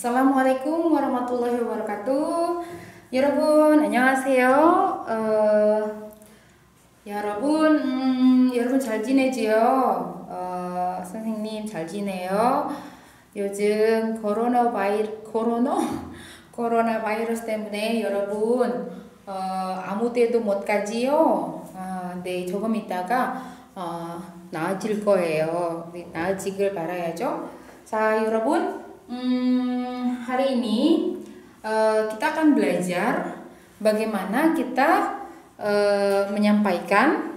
Assalamualaikum warahmatullahi wabarakatuh. 여러분 안녕하세요. 여러분 잘 지내지요? 선생님 잘 지내요? 요즘 코로나 바이러스 때문에 여러분 아무 데도 못 가지요? 네, 조금 있다가 나아질 거예요. 나아지길 바라야죠. 자, 여러분 hari ini kita akan belajar bagaimana kita menyampaikan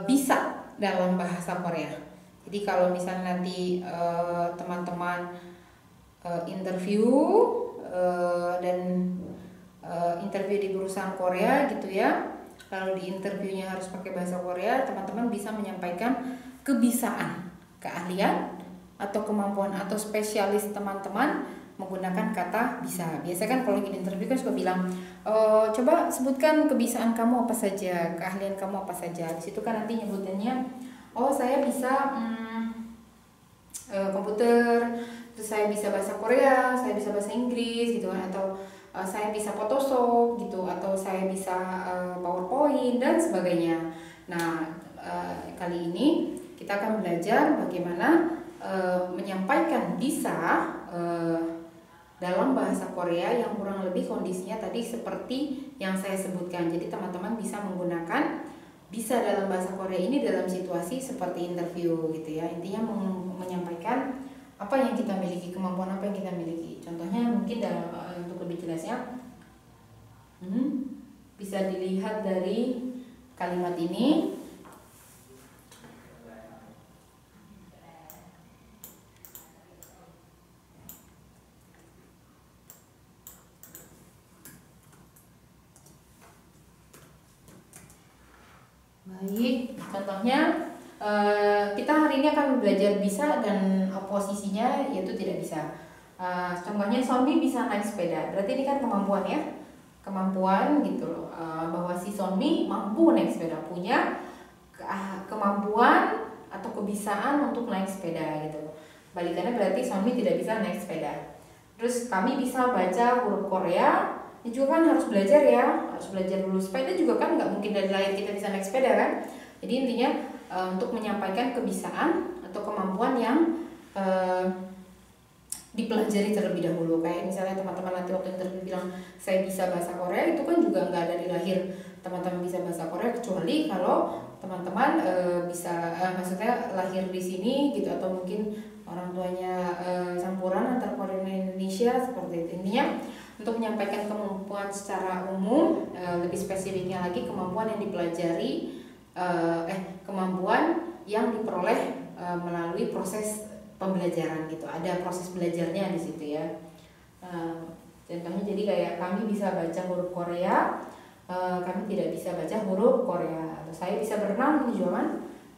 bisa dalam bahasa Korea. Jadi kalau misalnya nanti teman-teman interview dan interview di perusahaan Korea gitu ya, lalu di interviewnya harus pakai bahasa Korea, teman-teman bisa menyampaikan kebisaan, keahlian atau kemampuan atau spesialis teman-teman menggunakan kata bisa. Biasa kan kalau di interview kan suka bilang, coba sebutkan kebisaan kamu apa saja, keahlian kamu apa saja. Di situ kan nanti nyebutannya, saya bisa komputer, terus saya bisa bahasa Korea, saya bisa bahasa Inggris gitu kan, atau saya bisa Photoshop gitu, atau saya bisa PowerPoint dan sebagainya. Nah, kali ini kita akan belajar bagaimana menyampaikan bisa dalam bahasa Korea yang kurang lebih kondisinya tadi seperti yang saya sebutkan. Jadi teman-teman bisa menggunakan bisa dalam bahasa Korea ini dalam situasi seperti interview gitu ya. Intinya menyampaikan apa yang kita miliki, kemampuan apa yang kita miliki. Contohnya mungkin dalam untuk lebih jelasnya bisa dilihat dari kalimat ini. Baik, contohnya kita hari ini akan belajar bisa dan oposisinya yaitu tidak bisa. Contohnya Sonmi bisa naik sepeda, berarti ini kan kemampuan ya, kemampuan gitu loh, bahwa si Sonmi mampu naik sepeda, punya kemampuan atau kebisaan untuk naik sepeda gitu. Balikannya berarti Sonmi tidak bisa naik sepeda. Terus kami bisa baca huruf Korea. Ini juga kan harus belajar ya, harus belajar dulu. Sepeda juga kan nggak mungkin dari lahir kita bisa naik sepeda kan. Jadi intinya untuk menyampaikan kebisaan atau kemampuan yang dipelajari terlebih dahulu. Kayak misalnya teman-teman nanti waktu interview bilang saya bisa bahasa Korea, itu kan juga nggak dari lahir teman-teman bisa bahasa Korea, kecuali kalau teman-teman bisa maksudnya lahir di sini gitu, atau mungkin orang tuanya campuran antara Korea dan Indonesia seperti itu. Intinya untuk menyampaikan kemampuan secara umum, lebih spesifiknya lagi kemampuan yang dipelajari, kemampuan yang diperoleh melalui proses pembelajaran gitu. Ada proses belajarnya di situ ya. Contohnya jadi kayak kami bisa baca huruf Korea, kami tidak bisa baca huruf Korea. Atau saya bisa berenang ini juga kan,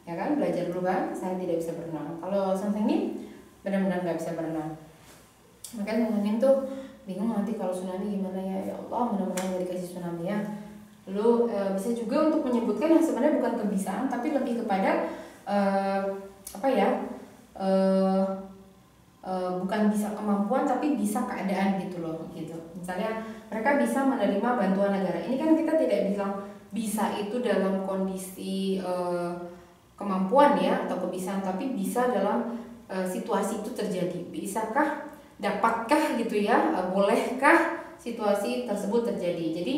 ya kan, belajar dulu kan. Saya tidak bisa berenang. Kalau ini benar-benar nggak bisa berenang. Makanya Sangsenim tuh bingung nanti kalau tsunami gimana ya. Ya Allah, mudah-mudahan nggak dikasih tsunami ya. Lalu bisa juga untuk menyebutkan yang sebenarnya bukan kebisaan tapi lebih kepada bukan bisa kemampuan tapi bisa keadaan gitu loh gitu. Misalnya mereka bisa menerima bantuan negara. Ini kan kita tidak bilang bisa itu dalam kondisi kemampuan ya atau kebisaan, tapi bisa dalam situasi itu terjadi. Bisakah, dapatkah gitu ya, bolehkah situasi tersebut terjadi. Jadi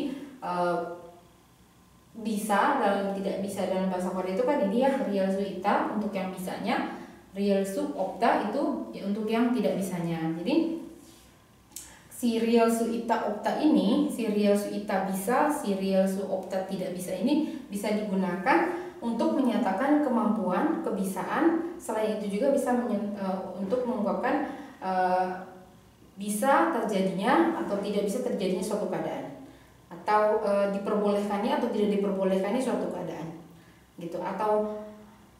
bisa dalam tidak bisa dalam bahasa Korea itu kan ini ya real suita untuk yang bisanya, real su opta itu ya untuk yang tidak bisanya. Jadi si real suita opta ini, si real suita bisa, si real su opta tidak bisa ini bisa digunakan untuk menyatakan kemampuan, kebisaan. Selain itu juga bisa untuk mengungkapkan bisa terjadinya atau tidak bisa terjadinya suatu keadaan, atau diperbolehkannya atau tidak diperbolehkannya suatu keadaan gitu, atau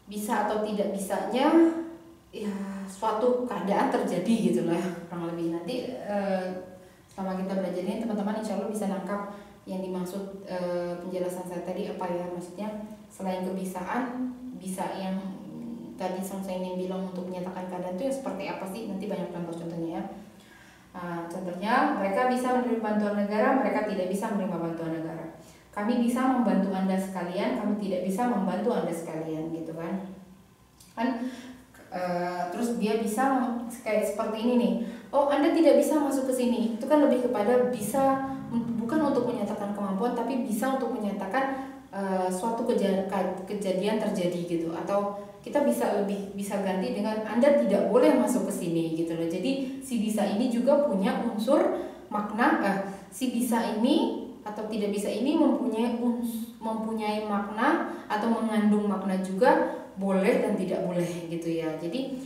bisa atau tidak bisanya ya suatu keadaan terjadi gitu lah kurang lebih. Nanti selama kita belajar ini teman-teman insya Allah bisa nangkap yang dimaksud penjelasan saya tadi apa ya, maksudnya selain kebisaan bisa yang tadi saya ingin bilang untuk menyatakan keadaan itu yang seperti apa sih, nanti banyak contoh-contohnya ya. Contohnya mereka bisa menerima bantuan negara, mereka tidak bisa menerima bantuan negara. Kami bisa membantu Anda sekalian, kami tidak bisa membantu Anda sekalian, gitu kan. Terus dia bisa kayak seperti ini nih, oh Anda tidak bisa masuk ke sini, itu kan lebih kepada bisa, bukan untuk menyatakan kemampuan tapi bisa untuk menyatakan suatu kejadian terjadi gitu. Atau kita bisa ganti dengan Anda tidak boleh masuk ke sini gitu loh. Jadi si bisa ini juga punya unsur makna, si bisa ini atau tidak bisa ini mempunyai makna atau mengandung makna juga, boleh dan tidak boleh gitu ya. Jadi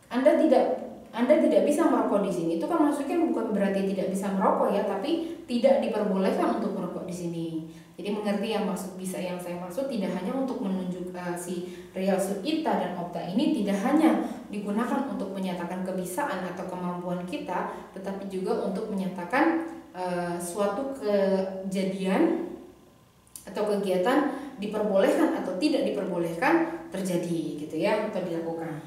Anda tidak bisa merokok di sini, itu kan maksudnya bukan berarti tidak bisa merokok ya, tapi tidak diperbolehkan untuk merokok di sini. Jadi mengerti yang maksud bisa, yang saya maksud tidak hanya untuk menunjuk si real su ita dan opta ini tidak hanya digunakan untuk menyatakan kebisaan atau kemampuan kita, tetapi juga untuk menyatakan suatu kejadian atau kegiatan diperbolehkan atau tidak diperbolehkan terjadi gitu ya, atau dilakukan.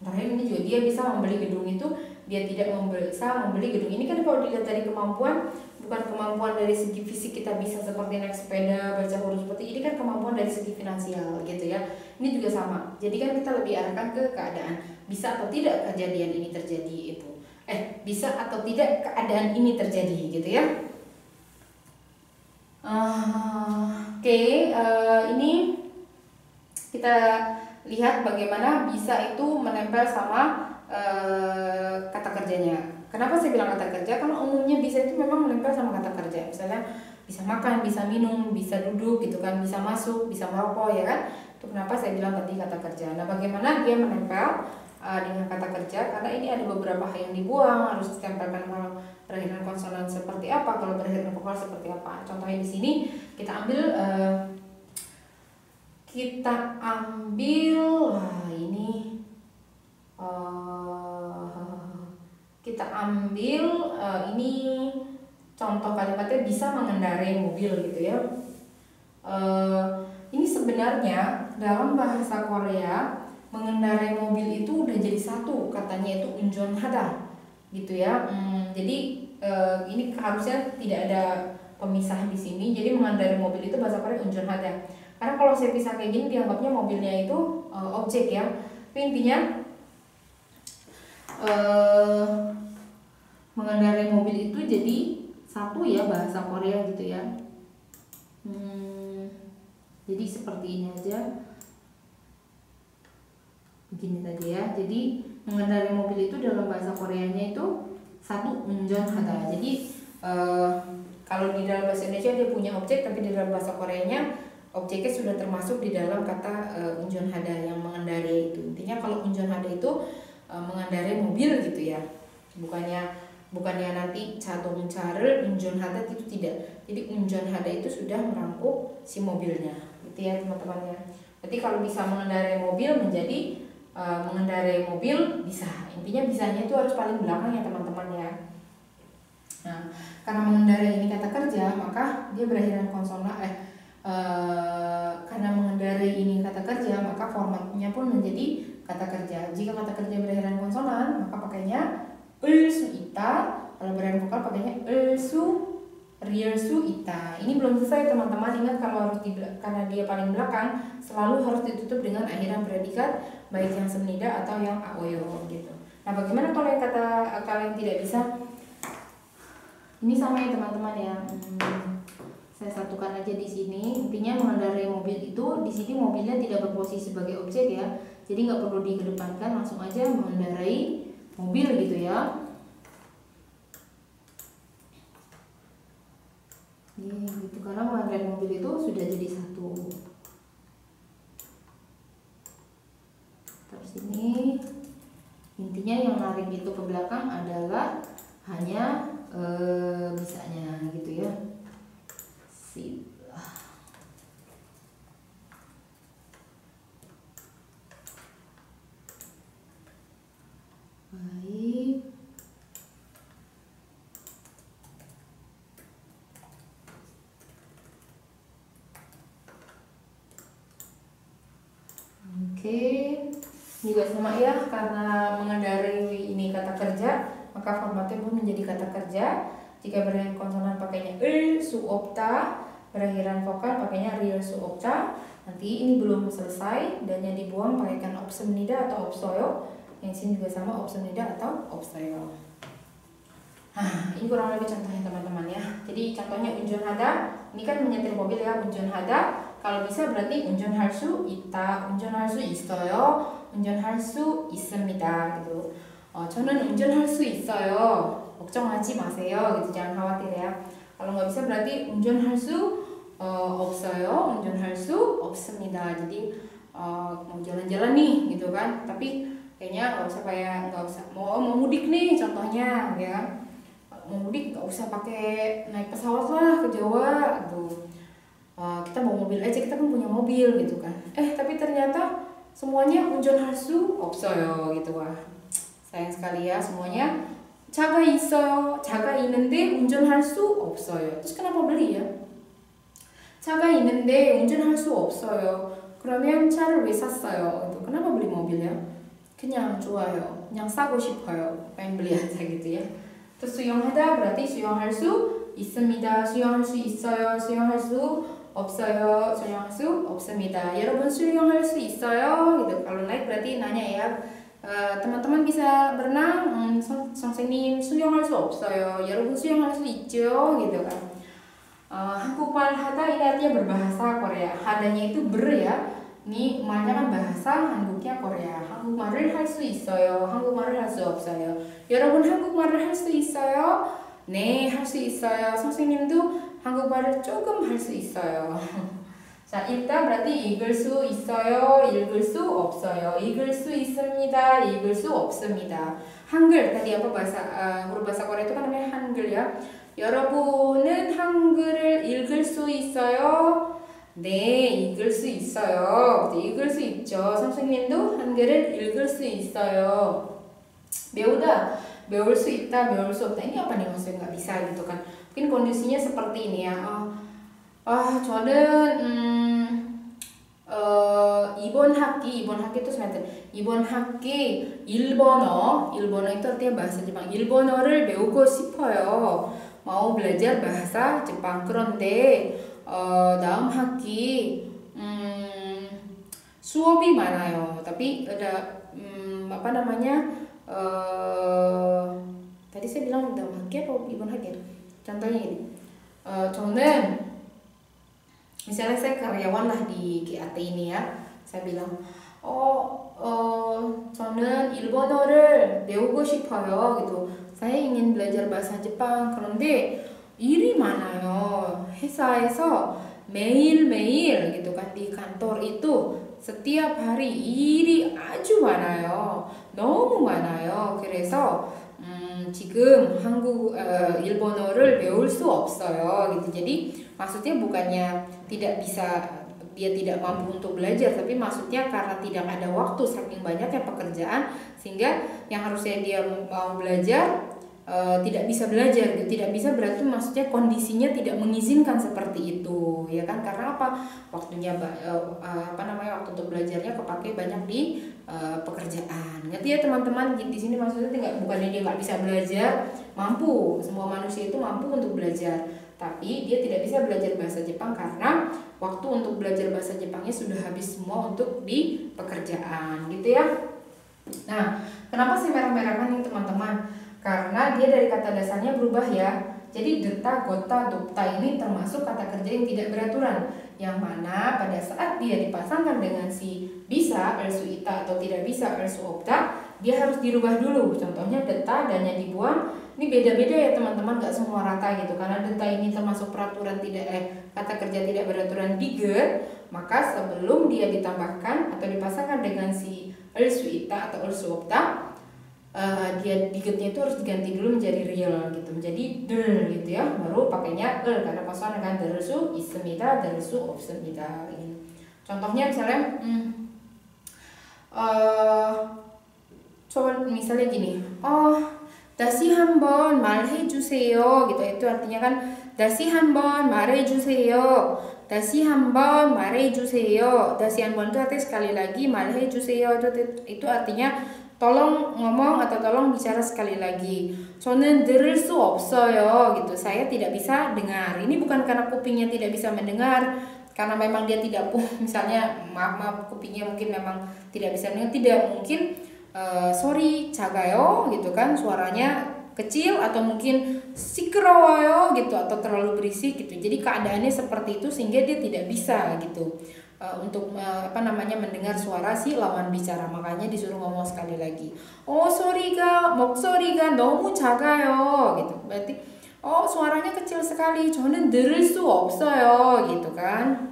Terakhir ini juga dia bisa membeli gedung itu, dia tidak bisa membeli gedung ini. Kan kalau dilihat dari kemampuan, bukan kemampuan dari segi fisik kita bisa seperti naik sepeda, baca huruf seperti ini, kan kemampuan dari segi finansial gitu ya. Ini juga sama. Jadi kan kita lebih arahkan ke keadaan, bisa atau tidak kejadian ini terjadi itu. Bisa atau tidak keadaan ini terjadi gitu ya. Ini kita lihat bagaimana bisa itu menempel sama kata kerjanya. Kenapa saya bilang kata kerja? Karena umumnya bisa itu memang menempel sama kata kerja. Misalnya bisa makan, bisa minum, bisa duduk gitu kan, bisa masuk, bisa merokok ya kan. Itu kenapa saya bilang tadi kata kerja. Nah, bagaimana dia menempel dengan kata kerja? Karena ini ada beberapa hal yang dibuang, harus ditempelkan. Kalau berakhiran konsonan seperti apa, kalau berakhiran vokal seperti apa. Contohnya di sini kita ambil ini contoh kalimatnya bisa mengendarai mobil gitu ya. Ini sebenarnya dalam bahasa Korea mengendarai mobil itu udah jadi satu, katanya itu unjon hada gitu ya. Jadi ini harusnya tidak ada pemisah di sini. Jadi mengendarai mobil itu bahasa Korea unjon hada. Karena kalau saya pisah kayak gini dianggapnya mobilnya itu objek ya. Tapi intinya mengendarai mobil itu jadi satu ya bahasa Korea gitu ya. Jadi seperti ini aja. Begini tadi ya. Jadi mengendarai mobil itu dalam bahasa Koreanya itu satu unjon hada. Jadi kalau di dalam bahasa Indonesia dia punya objek, tapi di dalam bahasa Koreanya objeknya sudah termasuk di dalam kata unjon hada yang mengendarai itu. Intinya kalau unjon hada itu mengendarai mobil gitu ya. Bukannya nanti cadong care unjon hada itu tidak. Jadi unjon hada itu sudah merangkup si mobilnya. Gitu ya teman-teman ya. Berarti kalau bisa mengendarai mobil menjadi mengendarai mobil bisa. Intinya bisanya itu harus paling belakang ya teman-teman ya. Nah, karena mengendarai ini kata kerja, maka dia berakhiran konsonan. Karena mengendarai ini kata kerja, maka formatnya pun menjadi kata kerja. Jika kata kerja berakhiran konsonan, maka pakainya su ita. Kalau berakhiran vokal pakainya su real su ita. Ini belum selesai teman-teman. Ingat kalau harus karena dia paling belakang, selalu harus ditutup dengan akhiran predikat, baik yang semnida atau yang aoyo gitu. Nah, bagaimana kalau yang kalian tidak bisa? Ini sama ya teman-teman ya. Saya satukan aja di sini. Intinya mengendarai mobil itu di sini mobilnya tidak berposisi sebagai objek ya. Jadi nggak perlu dikedepankan, langsung aja mengendarai mobil gitu ya. Gitu, karena mengendarai mobil itu sudah jadi satu. Terus ini intinya yang narik itu ke belakang adalah hanya bisanya gitu ya. Sip. Baik. Oke. juga sama ya, karena mengendarai ini kata kerja, maka formatnya pun menjadi kata kerja. Jika berakhiran konsonan pakainya su opta, berakhiran vokal pakainya su opta. Nanti ini belum selesai dan yang dibuang pakaikan opsemnida atau opsoyo. Yang sini juga sama, opsemnida atau opsoyo. Nah, ini kurang lebih contohnya teman-teman ya. Jadi contohnya unjon hada, ini kan menyetir mobil ya, unjon hada. Kalau bisa berarti unjon 할수 있다, unjon 할수 있어요, unjon 할수 있습니다 gitu. 저는 운전할 수 있어요. 걱정하지 마세요. gitu. Jangan khawatir ya. Kalau nggak bisa berarti 운전할 수 없어요. 운전할 수 없습니다. Jadi mau jalan-jalan nih gitu kan. Tapi kayaknya nggak usah mau mudik nih contohnya ya. Mau mudik nggak usah pakai naik pesawat lah ke Jawa gitu. Kita bawa mobil aja, kita kan punya mobil gitu kan. Tapi ternyata semuanya 운전할 수 없어요 gitu. Wah, sayang sekali ya semuanya 차가 있어요, 차가 있는데 운전할 수 없어요. terus kenapa beli ya? 차가 있는데 운전할 수 없어요. 그러면 차를 왜 샀어요? gitu. Kenapa beli mobilnya? 그냥 좋아요, 그냥 사고 싶어요, pengen beli aja gitu ya. terus 수영하다 berarti 수영할 수 있습니다, 수영할 수 있어요, 수영할 수 없어요, 수영할 수 없습니다. 여러분 수영할 수 있어요? gitu. Kalau naik berarti nanya ya. teman-te만 bisa berenang? 선생님 수영할 수 없어요. 여러분 수영할 수 있죠? gitu kan. 한국말 하다 ini artinya berbahasa Korea. hadanya itu ber ya. Ini malnya kan bahasa, 한국nya Korea. 한국말을 할 수 있어요. 한국말을 할 수 없어요. 여러분 한국말을 할 수 있어요? 네, 할 수 있어요. 선생님도 한국말을 조금 할 수 있어요. 자, 읽다 berarti 읽을 수 있어요, 읽을 수 없어요, 읽을 수 있습니다, 읽을 수 없습니다. 한글 tadi apa huruf bahasa Korea itu kan namanya 한글 ya. 여러분은 한글을 읽을 수 있어요? 네, 읽을 수 있어요. 읽을 수 있죠. 선생님도 한글을 읽을 수 있어요. 배우다, 배울 수 있다, 배울 수 없다. Ini apa nih maksudnya nggak bisa gitu kan? Mungkin kondisinya seperti ini ya. 저는 이번 학기 itu semester 이번 학기 일본어 itu artinya bahasa Jepang. 일본어를 배우고 싶어요. mau belajar bahasa Jepang. 그런데 다음 학기 수업이 많아요. tapi ada apa namanya tadi saya bilang dalam 학기 atau 이번 학기. contohnya ini. 저는 misalnya saya karyawan lah di GAT ini ya, saya bilang 저는 일본어를 배우고 싶어요 gitu. saya ingin belajar bahasa Jepang. 그런데 일이 많아요. 회사에서 매일매일 gitu kan, di kantor itu setiap hari 일이 아주 많아요. 너무 많아요. 그래서 지금 일본어를 배울 수 없어요 gitu. Jadi maksudnya bukannya dia tidak mampu untuk belajar, tapi maksudnya karena tidak ada waktu saking banyaknya pekerjaan sehingga yang harusnya dia mau belajar tidak bisa belajar gitu. Tidak bisa berarti maksudnya kondisinya tidak mengizinkan seperti itu ya kan, karena apa? Waktunya waktu untuk belajarnya kepake banyak di pekerjaan. Ngerti ya teman-teman? Di sini maksudnya bukannya dia nggak bisa belajar, mampu. Semua manusia itu mampu untuk belajar, tapi dia tidak bisa belajar bahasa Jepang karena waktu untuk belajar bahasa Jepangnya sudah habis semua untuk di pekerjaan gitu ya. Nah, kenapa sih merah-merahkan nih teman-teman? Karena dia dari kata dasarnya berubah ya. Jadi deta, gota, dopta ini termasuk kata kerja yang tidak beraturan, yang mana pada saat dia dipasangkan dengan si bisa, ersu ita atau tidak bisa, ersu opta, dia harus dirubah dulu. Contohnya deta dan yang dibuang. Ini beda-beda ya teman-teman, gak semua rata gitu. Karena deta ini termasuk peraturan kata kerja tidak beraturan diger, maka sebelum dia ditambahkan atau dipasangkan dengan si ersu ita atau ersu opta, dia digetnya itu harus diganti dulu menjadi real gitu, menjadi der gitu ya, baru pakainya karena pasangan dengan dersu 있습니다, dersu 없습니다. Contohnya misalnya coba misalnya gini, 다시 한번 말해주세요 gitu. Itu artinya kan 다시 한번 말해주세요. 다시 한번 말해주세요. 다시 한번 itu artinya sekali lagi, 말해주세요 itu artinya tolong ngomong atau tolong bicara sekali lagi. 저는 들을 수 없어요 gitu. Saya tidak bisa dengar. Ini bukan karena kupingnya tidak bisa mendengar, karena memang dia tidak misalnya maaf kupingnya mungkin memang tidak bisa mendengar, tidak mungkin sorry 작아요 gitu kan, suaranya kecil, atau mungkin 시끄러워요 gitu, atau terlalu berisik gitu. Jadi keadaannya seperti itu sehingga dia tidak bisa gitu untuk mendengar suara si lawan bicara. Makanya disuruh ngomong sekali lagi. 목소리가 너무 작아요 gitu. Berarti suaranya kecil sekali. 저는 들을 수 없어요 gitu kan.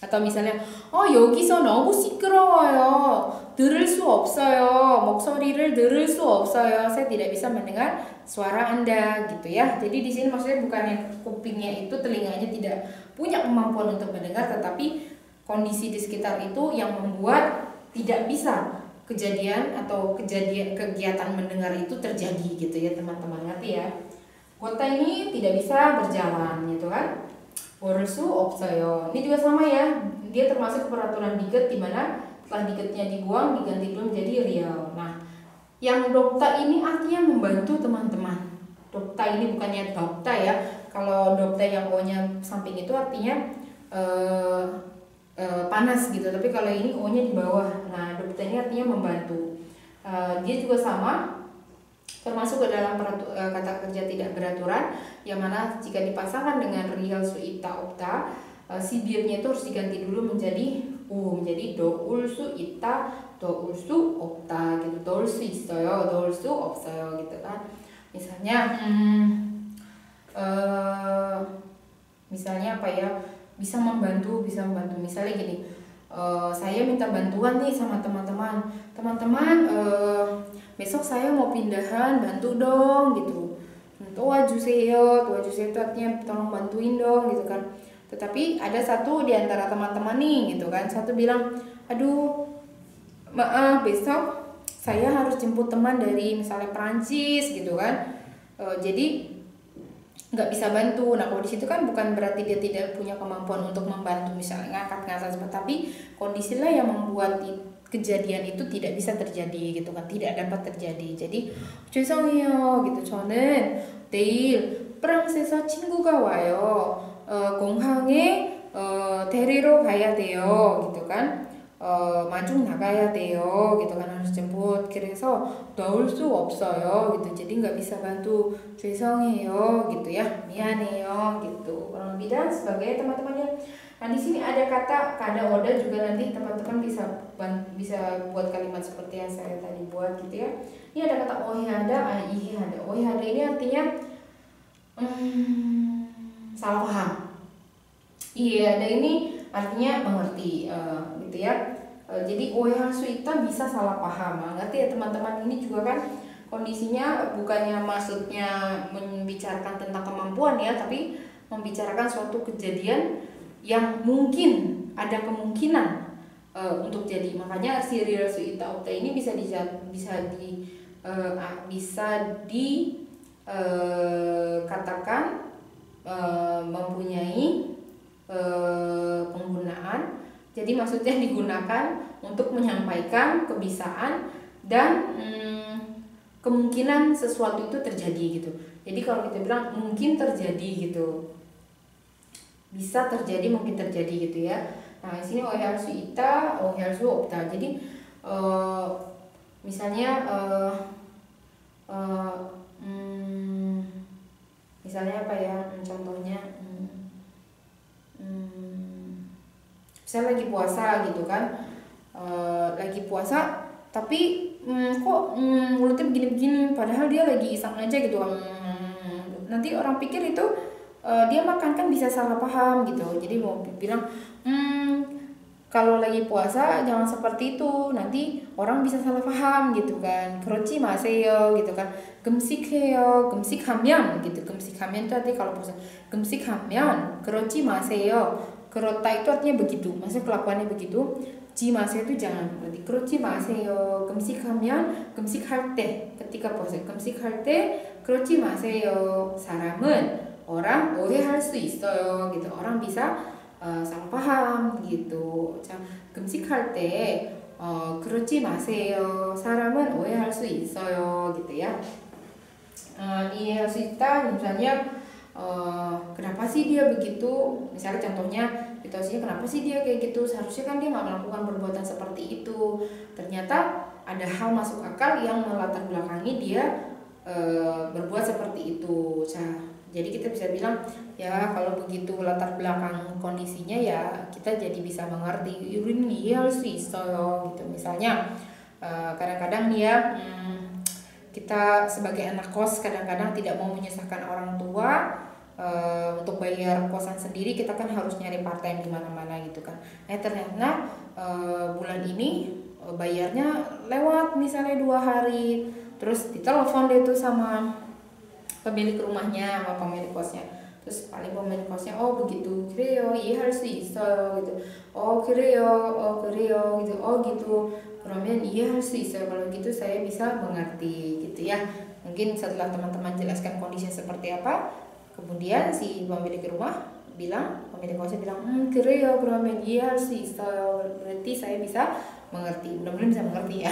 atau misalnya 여기서 너무 시끄러워요. 들을 수 없어요. 목소리를 들을 수 없어요. Saya tidak bisa mendengar suara Anda gitu ya. Jadi di sini maksudnya bukannya kupingnya itu, telinganya tidak punya kemampuan untuk mendengar, tetapi kondisi di sekitar itu yang membuat tidak bisa kejadian atau kegiatan mendengar itu terjadi gitu ya teman-teman, ngerti ya. Kota ini tidak bisa berjalan gitu kan. 걸을 수 없어요. Ini juga sama ya. Dia termasuk peraturan diget di mana setelah digetnya dibuang diganti dulu menjadi real. Nah, yang dokta ini artinya membantu teman-teman. Dokta ini bukannya dokta ya. Kalau dokta yang O-nya samping itu artinya panas gitu. Tapi kalau ini O-nya di bawah. Nah, dokta ini artinya membantu. Dia juga sama, termasuk ke dalam kata kerja tidak beraturan, yang mana jika dipasangkan dengan real suita opta, si birnya itu harus diganti dulu menjadi menjadi doul suita doul su opta gitu. doul su 있어요, doul su 없어요 gitu kan. Misalnya misalnya apa ya, bisa membantu. Misalnya gini, saya minta bantuan nih sama teman-teman, besok saya mau pindahan, bantu dong gitu. 도와주세요 itu artinya tolong bantuin dong gitu kan. Tetapi ada satu di antara teman-teman nih gitu kan, satu bilang, aduh maaf besok saya harus jemput teman dari misalnya Perancis gitu kan, jadi nggak bisa bantu. Nah kalau di situ kan bukan berarti dia tidak punya kemampuan untuk membantu misalnya ngangkat tapi kondisilah yang membuat kejadian itu tidak bisa terjadi gitu kan, tidak dapat terjadi. Jadi 죄송해요 gitu. 저는 내일 프랑스에서 친구가 와요. 공항에 데리러 가야 돼요 gitu kan. 마중 나가야 돼요 gitu kan, harus jemput. 그래서 넣을 수 없어요 gitu. Jadi nggak bisa bantu. 죄송해요 gitu ya, 미안해요 gitu. Kurang lebih dan sebagai teman-temannya. Nah di sini ada kata kada oda juga, nanti teman-teman bisa buat kalimat seperti yang saya tadi buat gitu ya. Ini ada kata ohihada, aihihada. Ohihada ini artinya salah paham. Iya, ada ini artinya mengerti gitu ya. Jadi ohihal suita bisa salah paham. Ngerti ya teman-teman, ini juga kan kondisinya bukannya maksudnya membicarakan tentang kemampuan ya, tapi membicarakan suatu kejadian yang mungkin ada kemungkinan untuk jadi. Makanya si real suita opta ini bisa dikatakan mempunyai penggunaan. Jadi maksudnya digunakan untuk menyampaikan kebisaan dan kemungkinan sesuatu itu terjadi gitu. Jadi kalau kita bilang mungkin terjadi gitu, bisa terjadi, mungkin terjadi gitu ya. Nah, di sini ohihal suita, ohihal su opta. Jadi misalnya misalnya apa ya? Contohnya misalnya lagi puasa gitu kan. Lagi puasa tapi kok mulutnya begini-begini, padahal dia lagi iseng aja gitu. Nanti orang pikir itu dia makan kan bisa salah paham gitu. Jadi mau bilang kalau lagi puasa jangan seperti itu, nanti orang bisa salah paham gitu kan. 그렇지 마세요 gitu kan. 금식해요, 금식하면 gitu. 금식하면 itu artinya kalau puasa. 금식하면 그렇지 마세요. 그렇다 itu artinya begitu, maksudnya kelakuannya begitu. 지 마세요 itu jangan berarti 그렇지 마세요. 금식할 때 ketika puasa 금식할 때 그렇지 마세요. 사람은 orang 오해할 수 있어요. gitu. Orang bisa salah paham gitu. 자, 금식할 때 그렇지 마세요. 사람은 오해할 수 있어요. gitu ya. 이해할 수 있다. misalnya kenapa sih dia begitu? Misalnya contohnya situasinya kenapa sih dia kayak gitu? Seharusnya kan dia nggak melakukan perbuatan seperti itu. Ternyata ada hal masuk akal yang melatar belakangi dia berbuat seperti itu. Jadi kita bisa bilang ya kalau begitu latar belakang kondisinya ya kita jadi bisa mengerti. Ini harus 있어요 gitu. Misalnya kadang-kadang dia kita sebagai anak kos kadang-kadang tidak mau menyusahkan orang tua untuk bayar kosan sendiri, kita kan harus nyari part time di mana-mana gitu kan. Ternyata bulan ini bayarnya lewat misalnya 2 hari, terus ditelepon deh tuh sama pemilik rumahnya sama pemilik kosnya. Terus paling pemilik kosnya begitu, 그래요, 이해할 수 있어요 gitu. 그래요 gitu. gitu. Keramen 이해할 수 있어요. Kalau gitu saya bisa mengerti gitu ya. Mungkin setelah teman-teman jelaskan kondisinya seperti apa, kemudian si pemilik rumah bilang, pemilik kosnya bilang, 그래요, 그러면 이해할 수 있어요. Berarti saya bisa mengerti. Mudah-mudahan bisa mengerti ya.